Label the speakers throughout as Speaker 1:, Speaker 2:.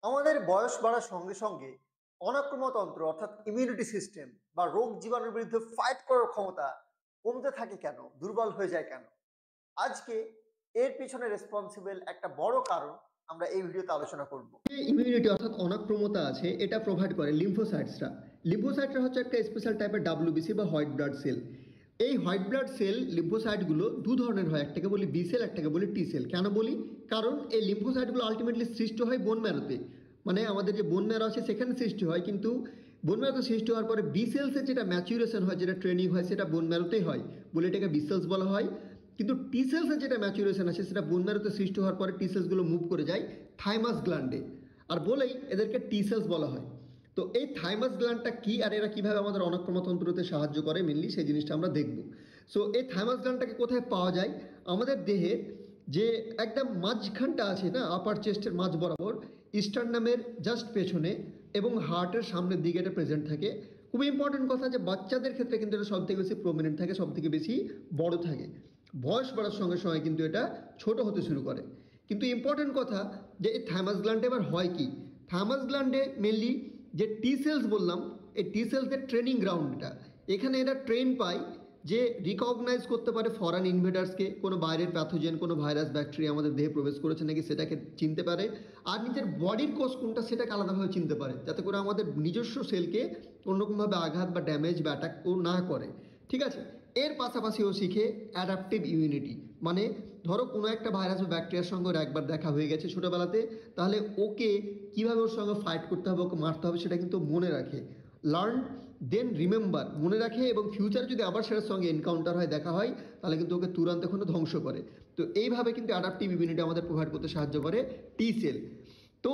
Speaker 1: আমাদের বয়স বাড়ার সঙ্গে সঙ্গে অনাক্রম্যতন্ত্র অর্থাৎ ইমিউনিটি সিস্টেম বা রোগ জীবাণুর বিরুদ্ধে ফাইট করার ক্ষমতা কমতে থাকে কেন, দুর্বল হয়ে যায় কেন? আজকে এর পিছনে রেসপন্সিবল একটা বড় কারণ আমরা এই ভিডিওতে আলোচনা করব।
Speaker 2: যে ইমিউনিটি অর্থাৎ অনাক্রম্যতা আছে এটা প্রোভাইড করে লিম্ফোসাইটসরা। লিম্ফোসাইটরা হচ্ছে একটা স্পেশাল টাইপের ডাব্লিউবিসি বা হোয়াইট ব্লাড সেল। এই হোয়াইট ব্লাড সেল লিম্ফোসাইটগুলো দু ধরনের হয়, একটাকে বলি বি সেল, একটাকে বলি টি সেল। কেন বলি? কারণ এই লিম্ফোসাইটগুলো আলটিমেটলি সৃষ্টি হয় বোন ম্যারোতে, মানে আমাদের যে বোন ম্যারো আছে সেখানে সৃষ্টি হয়, কিন্তু বোন ম্যারোতে সৃষ্টি হওয়ার পরে বি সেলসের যেটা ম্যাচুরেশন হয়, যেটা ট্রেনিং হয়, সেটা বোন ম্যারোতেই হয় বলে এটাকে বি সেলস বলা হয়। কিন্তু টি সেলসের যেটা ম্যাচুরেশন আছে সেটা বোন ম্যারোতে সৃষ্টি হওয়ার পরে টি সেলসগুলো মুভ করে যায় থাইমাস গ্ল্যান্ডে, আর বলেই এদেরকে টি সেলস বলা হয়। তো এই থাইমাস গ্ল্যান্ডটা কি আর এরা কীভাবে আমাদের অনাক্রম্যতন্ত্রতে সাহায্য করে মেনলি সেই জিনিসটা আমরা দেখব। সো এই থাইমাস গ্ল্যান্ডটাকে কোথায় পাওয়া যায়? আমাদের দেহের যে একদম মাঝখানটা আছে না, আপার চেস্টের মাঝ বরাবর, ইস্টার্নামের জাস্ট পেছনে এবং হার্টের সামনের দিকে এটা প্রেজেন্ট থাকে। খুবই ইম্পর্টেন্ট কথা যে বাচ্চাদের ক্ষেত্রে কিন্তু এটা সব থেকে বেশি প্রমিনেন্ট থাকে, সব থেকে বেশি বড় থাকে। বয়স বাড়ার সঙ্গে সঙ্গে কিন্তু এটা ছোট হতে শুরু করে। কিন্তু ইম্পর্টেন্ট কথা যে এই থাইমাস গ্ল্যান্ডে এবার হয় কি, থাইমাস গ্ল্যান্ডে মেনলি যে টি সেলস বললাম, এই টি সেলসের ট্রেনিং গ্রাউন্ডটা, এখানে এরা ট্রেন পায় যে রিকগনাইজ করতে পারে ফরেন ইনভেডার্সকে, কোনো বাইরের প্যাথোজেন, কোনো ভাইরাস ব্যাকটেরিয়া আমাদের দেহে প্রবেশ করেছে নাকি সেটাকে চিনতে পারে, আর নিজের বডির কোষ কোনটা সেটাকে আলাদাভাবে চিনতে পারে, যাতে করে আমাদের নিজস্ব সেলকে অন্যরকমভাবে আঘাত বা ড্যামেজ বা অ্যাটাক ও না করে। ঠিক আছে, এর পাশাপাশি ও শিখে অ্যাডাপটিভ ইমিউনিটি, মানে ধরো কোনো একটা ভাইরাস বা ব্যাকটেরিয়ার সঙ্গে ওর একবার দেখা হয়ে গেছে ছোটোবেলাতে, তাহলে ওকে কীভাবে ওর সঙ্গে ফাইট করতে হবে, ওকে মারতে হবে, সেটা কিন্তু মনে রাখে। লার্ন দেন রিমেম্বার, মনে রাখে, এবং ফিউচার যদি আবার সেটার সঙ্গে এনকাউন্টার হয়, দেখা হয়, তাহলে কিন্তু ওকে তুরন্ত এখনো ধ্বংস করে। তো এইভাবে কিন্তু অ্যাডাপটিভ ইমিউনিটি আমাদের প্রোভাইড করতে সাহায্য করে টি সেল। তো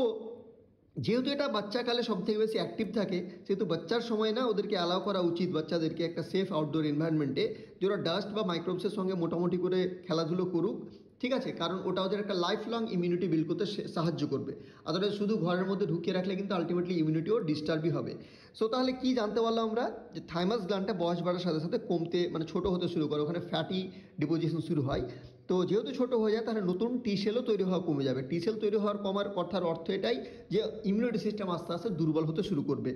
Speaker 2: যেহেতু এটা বাচ্চাকালে সব থেকে বেশি অ্যাক্টিভ থাকে, সেহেতু বাচ্চার সময় না ওদেরকে অ্যালাউ করা উচিত বাচ্চাদেরকে একটা সেফ আউটডোর এনভায়রনমেন্টে, যে ওরা ডাস্ট বা মাইক্রোবসের সঙ্গে মোটামুটি করে খেলাধুলো করুক। ঠিক আছে, কারণ ওটা ওদের একটা লাইফ লং ইমিউনিটি বিল্ড করতে সাহায্য করবে। আদারওয়াইজ শুধু ঘরের মধ্যে ঢুকিয়ে রাখলে কিন্তু আলটিমেটলি ইমিউনিটিও ডিস্টার্বই হবে। সো তাহলে কি জানতে পারলাম আমরা, যে থাইমাস গ্ল্যান্ডটা বয়স বাড়ার সাথে সাথে কমতে, মানে ছোট হতে শুরু করে, ওখানে ফ্যাটি ডিপোজিশন শুরু হয়। তো যেহেতু ছোট হয়ে যায়, তাহলে নতুন টি সেলও তৈরি হওয়া কমে যাবে। টি সেল তৈরি হওয়ার কমার কথার অর্থ এটাই যে ইমিউনিটি সিস্টেম আস্তে আস্তে দুর্বল হতে শুরু করবে।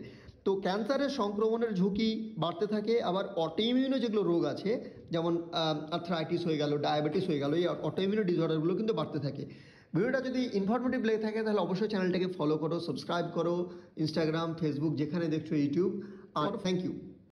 Speaker 2: তো ক্যান্সারের সংক্রমণের ঝুঁকি বাড়তে থাকে। আবার অটোইমিউনো যেগুলো রোগ আছে, যেমন আর্থ্রাইটিস হয়ে গেল, ডায়াবেটিস হয়ে গেল, এই অটোইমিউনো ডিসঅর্ডারগুলো কিন্তু বাড়তে থাকে। ভিডিওটা যদি ইনফরমেটিভ লেগে থাকে তাহলে অবশ্যই চ্যানেলটাকে ফলো করো, সাবস্ক্রাইব করো, ইনস্টাগ্রাম, ফেসবুক যেখানে দেখছো, ইউটিউব। R thank you.